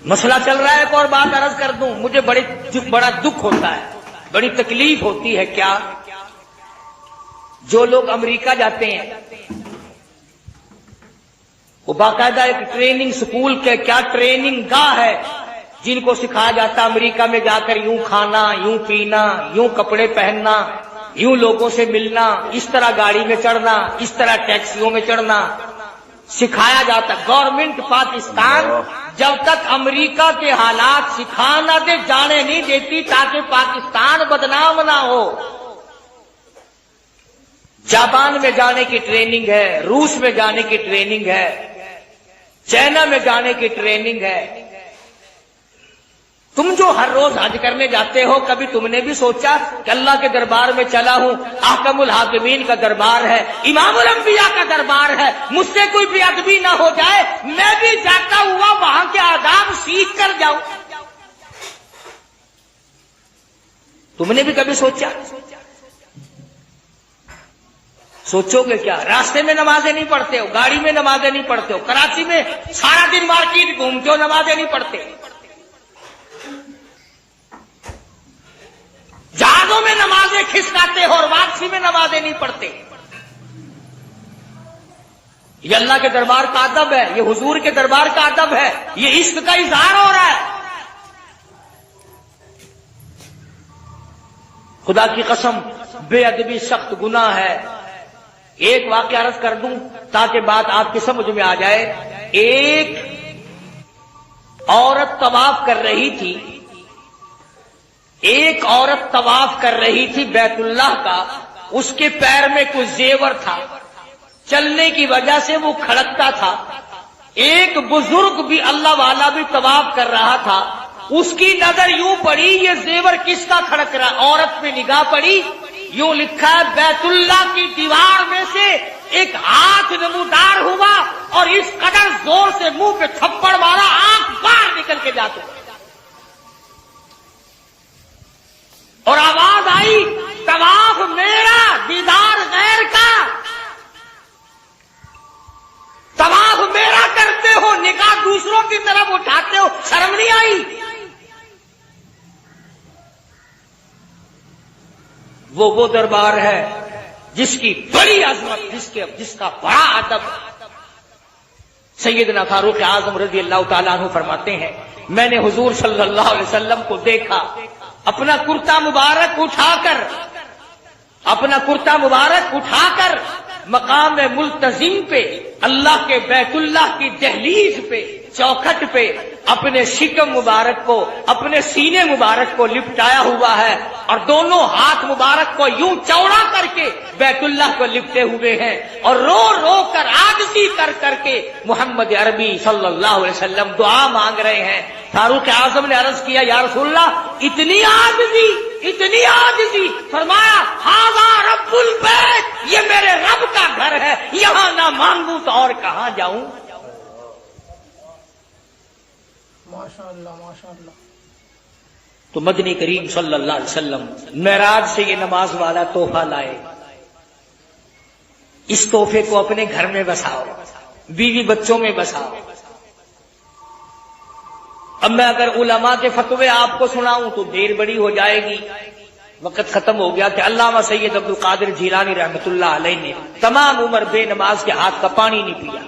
Speaker 1: مسئلہ چل رہا ہے، ایک اور بات عرض کر دوں، مجھے بڑا دکھ ہوتا ہے، بڑی تکلیف ہوتی ہے۔ کیا؟ جو لوگ امریکہ جاتے ہیں وہ باقاعدہ ایک ٹریننگ سکول کے کیا ٹریننگ گاہ ہے جن کو سکھایا جاتا ہے امریکہ میں جا کر یوں کھانا، یوں پینا، یوں کپڑے پہننا، یوں لوگوں سے ملنا، اس طرح گاڑی میں چڑھنا، اس طرح ٹیکسیوں میں چڑھنا سکھایا جاتا۔ گورنمنٹ پاکستان جب تک امریکہ کے حالات سکھا نہ دے جانے نہیں دیتی تاکہ پاکستان بدنام نہ ہو۔ جاپان میں جانے کی ٹریننگ ہے، روس میں جانے کی ٹریننگ ہے، چائنا میں جانے کی ٹریننگ ہے۔ تم جو ہر روز حج کرنے جاتے ہو، کبھی تم نے بھی سوچا کہ اللہ کے دربار میں چلا ہوں، احکم الحاکمین کا دربار ہے، امام الانبیاء کا دربار ہے، مجھ سے کوئی بے ادبی نہ ہو جائے، میں بھی جاتا ہوا وہاں کے آداب سیکھ کر جاؤں؟ تم نے بھی کبھی سوچا؟ سوچو گے کیا؟ راستے میں نمازیں نہیں پڑھتے ہو، گاڑی میں نمازیں نہیں پڑھتے ہو، کراچی میں سارا دن مارکیٹ گھومتے ہو، نمازیں نہیں پڑھتے، جہازوں میں نمازیں کھسکاتے ہو اور واپسی میں نمازیں نہیں پڑھتے۔ یہ اللہ کے دربار کا ادب ہے، یہ حضور کے دربار کا ادب ہے، یہ عشق کا اظہار ہو رہا ہے۔ خدا کی قسم بے ادبی سخت گناہ ہے۔ ایک واقعہ عرض کر دوں تاکہ بات آپ کی سمجھ میں آ جائے۔ ایک عورت طواف کر رہی تھی، بیت اللہ کا، اس کے پیر میں کچھ زیور تھا، چلنے کی وجہ سے وہ کھڑکتا تھا۔ ایک بزرگ بھی اللہ والا بھی طواف کر رہا تھا، اس کی نظر یوں پڑی یہ زیور کس کا کھڑک رہا، عورت پہ نگاہ پڑی، یوں لکھا ہے بیت اللہ کی دیوار میں سے ایک ہاتھ نمودار ہوا اور اس قدر زور سے منہ پہ تھپڑ مارا آنکھ باہر نکل کے جاتے اور آواز آئی طواف میرا دیدار غیر کا، طواف میرا کرتے ہو نگاہ دوسروں کی طرف اٹھاتے ہو، شرم نہیں آئی؟ وہ دربار ہے جس کی بڑی عظمت، جس کا بڑا ادب، سیدنا فاروق اعظم رضی اللہ تعالیٰ عنہ فرماتے ہیں میں نے حضور صلی اللہ علیہ وسلم کو دیکھا اپنا کرتا مبارک اٹھا کر مقام ملتزم پہ اللہ کے بیت اللہ کی دہلیز پہ چوکھٹ پہ اپنے شکم مبارک کو اپنے سینے مبارک کو لپٹایا ہوا ہے اور دونوں ہاتھ مبارک کو یوں چوڑا کر کے بیت اللہ کو لپٹے ہوئے ہیں اور رو رو کر عاجزی کر کے محمد عربی صلی اللہ علیہ وسلم دعا مانگ رہے ہیں. فاروق اعظم نے عرض کیا یا رسول اللہ اتنی عاجزی. فرمایا ھذا رب البیت، یہ میرے رب کا گھر ہے، یہاں نہ مانگوں تو اور کہاں جاؤں.
Speaker 2: ماشاءاللہ.
Speaker 1: تو مدنی کریم صلی اللہ علیہ وسلم معراج سے یہ نماز والا تحفہ لائے. اس تحفے کو اپنے گھر میں بساؤ، بیوی بچوں میں بساؤ. اب میں اگر علماء کے فتوے آپ کو سناؤں تو دیر بڑی ہو جائے گی، وقت ختم ہو گیا کہ علامہ سید عبد القادر جیلانی رحمۃ اللہ علیہ نے تمام عمر بے نماز کے ہاتھ کا پانی نہیں پیا.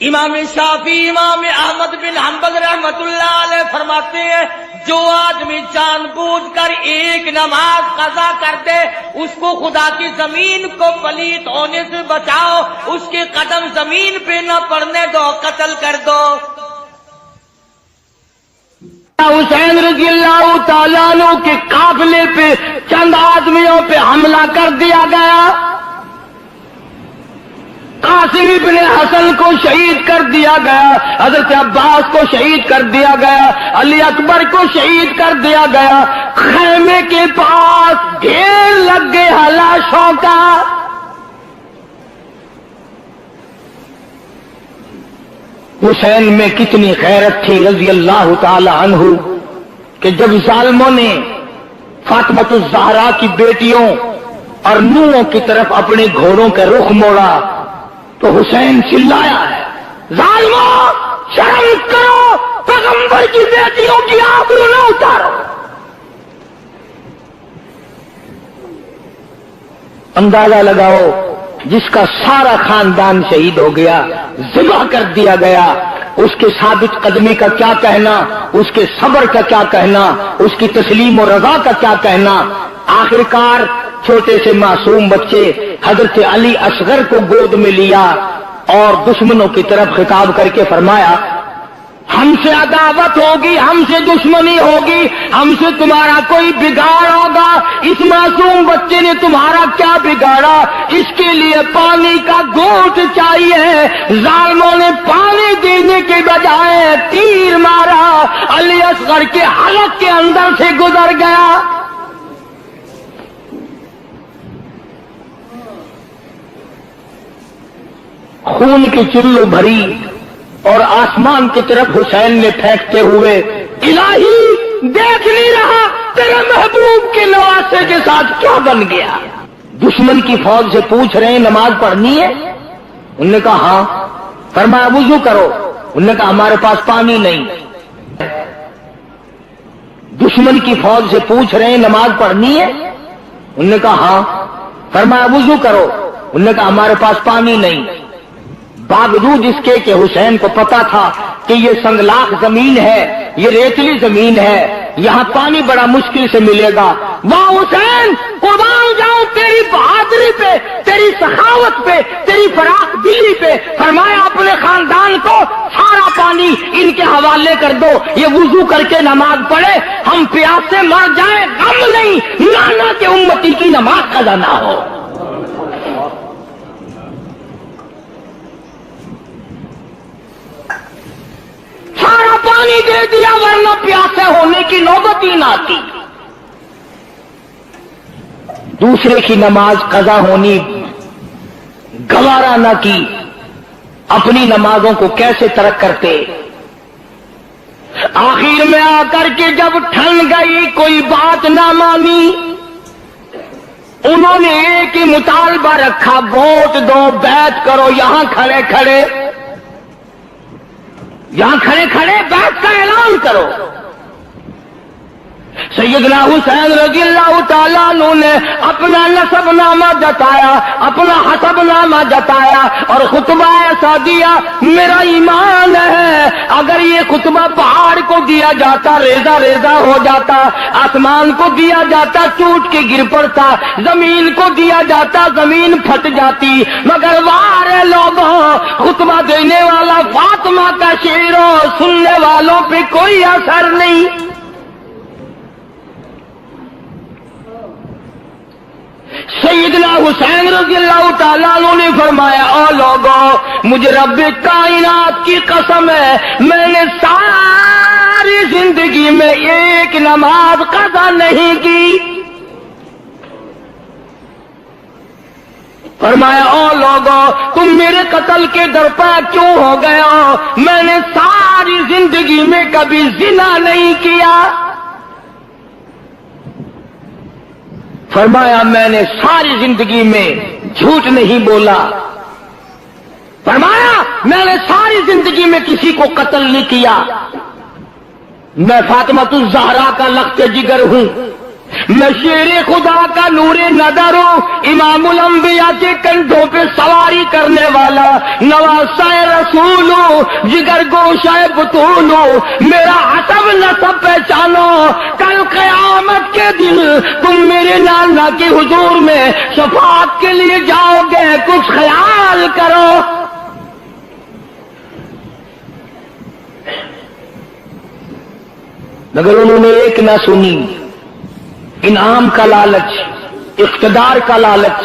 Speaker 1: امام شافعی امام احمد بن حنبل رحمۃ اللہ علیہ فرماتے ہیں جو آدمی جان بوجھ کر ایک نماز قضا کر دے اس کو خدا کی زمین کو پلیت ہونے سے بچاؤ، اس کے قدم زمین پہ نہ پڑنے دو، قتل کر دو.
Speaker 2: حسین رضی اللہ تعالیٰ عنہ کے قافلے پہ چند آدمیوں پہ حملہ کر دیا گیا. قاسم ابن حسن کو شہید کر دیا گیا، حضرت عباس کو شہید کر دیا گیا، علی اکبر کو شہید کر دیا گیا. خیمے کے پاس ڈھیر لگ گئے لاشوں کا. حسین میں کتنی غیرت تھی رضی اللہ تعالی عنہ کہ جب ظالموں نے فاطمہ الزہرا کی بیٹیوں اور نوحوں کی طرف اپنے گھوڑوں کا رخ موڑا تو حسین چلایا ہے ظالموں شرم کرو، پیغمبر کی بیٹیوں کی آبرو نہ اتارو. اندازہ لگاؤ جس کا سارا خاندان شہید ہو گیا، ذبح کر دیا گیا، اس کے ثابت قدمی کا کیا کہنا، اس کے صبر کا کیا کہنا، اس کی تسلیم و رضا کا کیا کہنا. آخرکار چھوٹے سے معصوم بچے حضرت علی اصغر کو گود میں لیا اور دشمنوں کی طرف خطاب کر کے فرمایا ہم سے عداوت ہوگی، ہم سے دشمنی ہوگی، ہم سے تمہارا کوئی بگاڑ ہوگا، اس معصوم بچے نے تمہارا کیا بگاڑا، اس کے لیے پانی کا گھونٹ چاہیے. ظالموں نے پانی دینے کے بجائے تیر مارا، علی اصغر کے حلق کے اندر سے گزر گیا. خون کی چلو بھری اور آسمان کی طرف حسین نے پھینکتے ہوئے الہی دیکھ نہیں رہا تیرے محبوب کے نواسے کے ساتھ کیا بن گیا. دشمن کی فوج سے پوچھ رہے ہیں نماز پڑھنی ہے؟ انہوں نے کہا ہاں. فرمایا وضو کرو. انہوں نے کہا ہمارے پاس پانی نہیں. دشمن کی فوج سے پوچھ رہے ہیں نماز پڑھنی ہے؟ انہوں نے کہا ہاں. فرمایا وضو کرو. انہوں نے کہا ہمارے پاس پانی نہیں. باوجود اس کے کہ حسین کو پتا تھا کہ یہ سنگلاخ زمین ہے، یہ ریتلی زمین ہے، یہاں پانی بڑا مشکل سے ملے گا. وہاں حسین قربان جاؤں تیری بہادری پہ، تیری سخاوت پہ، تیری فراخ دلی پہ. فرمایا اپنے خاندان کو سارا پانی ان کے حوالے کر دو، یہ وضو کر کے نماز پڑھے، ہم پیاس سے مر جائیں غم نہیں، نانا کے امتی کی نماز قضا نہ ہو. سارا پانی دے دیا ورنہ پیاسے ہونے کی نوبت ہی نہ آتی. دوسرے کی نماز قضا ہونی گوارا نہ کی، اپنی نمازوں کو کیسے ترک کرتے. آخر میں آ کر کے جب ٹھن گئی کوئی بات نہ مانی، انہوں نے ایک ہی مطالبہ رکھا ووٹ دو، بیعت کرو. یہاں کھڑے کھڑے بیعت کا اعلان کرو. سیدنا حسین رضی اللہ تعالیٰ عنہ نے اپنا نسب نامہ جتایا، اپنا حسب نامہ جتایا اور خطبہ ایسا دیا، میرا ایمان ہے اگر یہ خطبہ پہاڑ کو دیا جاتا ریزہ ریزہ ہو جاتا، آسمان کو دیا جاتا ٹوٹ کے گر پڑتا، زمین کو دیا جاتا زمین پھٹ جاتی، مگر وارے لوگوں خطبہ دینے والا فاطمہ کا شعر سننے والوں پہ کوئی اثر نہیں۔ سیدنا حسین رضی اللہ تعالیٰ عنہ نے فرمایا، او لوگوں مجھے رب کائنات کی قسم ہے میں نے ساری زندگی میں ایک نماز قضا نہیں کی۔ فرمایا، او لوگوں تم میرے قتل کے درپا کیوں ہو گئے ہو؟ میں نے ساری زندگی میں کبھی زنا نہیں کیا۔ فرمایا، میں نے ساری زندگی میں جھوٹ نہیں بولا۔ فرمایا، میں نے ساری زندگی میں کسی کو قتل نہیں کیا۔ میں فاطمہ الزہرا کا لخت جگر ہوں، میں شیر خدا کا نور نظر ہوں، امام الانبیاء کے کندھوں پہ سواری کرنے والا نواسہ رسول ہوں، جگر گوشہ بطون ہوں، میرا حسب نسب پہچانو، کل قیامت کے دن تم میرے نانا کے حضور میں شفاعت کے لیے جاؤ گے، کچھ خیال کرو۔ مگر انہوں نے ایک نہ سنی، انعام کا لالچ، اقتدار کا لالچ،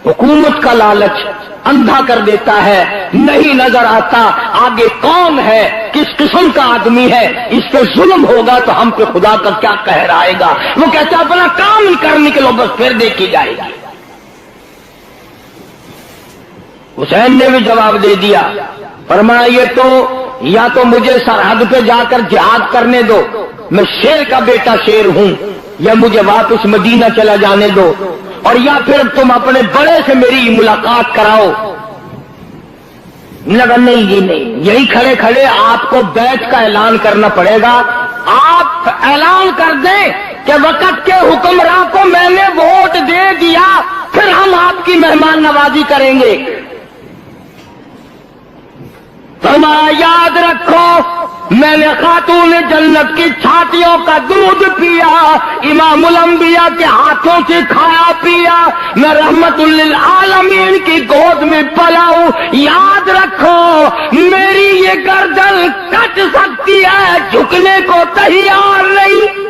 Speaker 2: حکومت کا لالچ اندھا کر دیتا ہے، نہیں نظر آتا آگے کون ہے، کس قسم کا آدمی ہے، اس پہ ظلم ہوگا تو ہم پہ خدا کا کیا قہر آئے گا۔ وہ کہتا اپنا کام کر نکلو بس پھر دیکھی جائے گی۔ حسین نے بھی جواب دے دیا، فرمایا یہ تو یا تو مجھے سرحد پہ جا کر جہاد کرنے دو، میں شیر کا بیٹا شیر ہوں، یا مجھے واپس مدینہ چلا جانے دو، اور یا پھر تم اپنے بڑے سے میری ملاقات کراؤ۔ نہیں جی نہیں، یہی کھڑے کھڑے آپ کو بیعت کا اعلان کرنا پڑے گا۔ آپ اعلان کر دیں کہ وقت کے حکمراں کو میں نے ووٹ دے دیا، پھر ہم آپ کی مہمان نوازی کریں گے۔ فرمایا، یاد رکھو میں نے خاتون جنت کی چھاتیوں کا دودھ پیا، امام الانبیاء کے ہاتھوں سے کھایا پیا، میں رحمت للعالمین کی گود میں پلا ہوں، یاد رکھو میری یہ گردن کٹ سکتی ہے، جھکنے کو تیار نہیں۔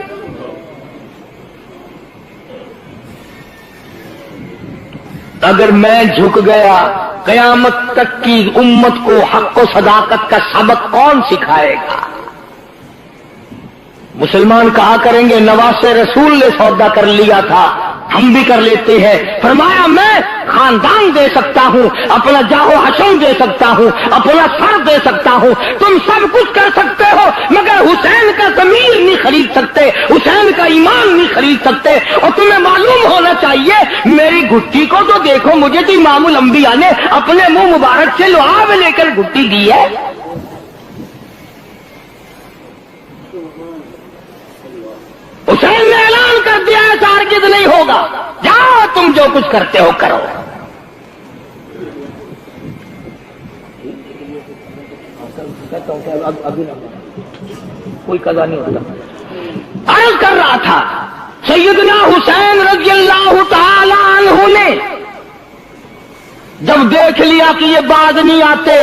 Speaker 2: اگر میں جھک گیا قیامت تک کی امت کو حق و صداقت کا سبق کون سکھائے گا؟ مسلمان کہا کریں گے نواز رسول نے سودا کر لیا تھا، ہم بھی کر لیتے ہیں۔ فرمایا، میں خاندان دے سکتا ہوں، اپنا جاہو حشم دے سکتا ہوں، اپنا سر دے سکتا ہوں، تم سب کچھ کر سکتے ہو، مگر حسین کا ضمیر نہیں خرید سکتے، حسین کا ایمان نہیں خرید سکتے۔ اور تمہیں معلوم ہونا چاہیے میری گھٹی کو تو دیکھو، مجھے تو امام الانبیاء نے اپنے منہ مبارک سے لعاب لے کر گھٹی دی ہے۔ حسین نے اعلان کر دیا ہے ہرگز نہیں ہوگا، جاؤ تم جو کچھ کرتے ہو کرو۔ کوئی قضا نہیں ہوتا۔ عرض کر رہا تھا سیدنا حسین رضی اللہ تعالی عنہ نے جب دیکھ لیا کہ یہ باز نہیں آتے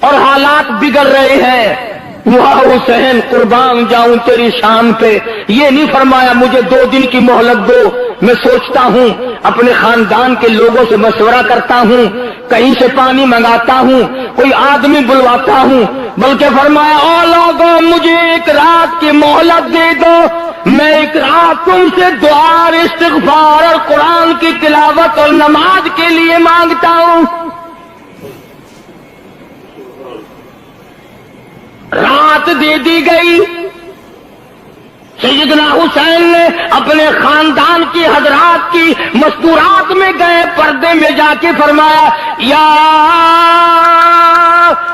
Speaker 2: اور حالات بگڑ رہے ہیں، واہ حسین قربان جاؤں تیری شان پہ، یہ نہیں فرمایا مجھے 2 دن کی مہلت دو، میں سوچتا ہوں، اپنے خاندان کے لوگوں سے مشورہ کرتا ہوں، کہیں سے پانی منگاتا ہوں، کوئی آدمی بلواتا ہوں، بلکہ فرمایا او لوگوں مجھے 1 رات کی مہلت دے دو، میں 1 رات تم سے دعا اور استغفار اور قرآن کی تلاوت اور نماز کے لیے مانگتا ہوں۔ رات دے دی گئی، سیدنا حسین نے اپنے خاندان کی حضرات کی مستورات میں گئے، پردے میں جا کے فرمایا، یا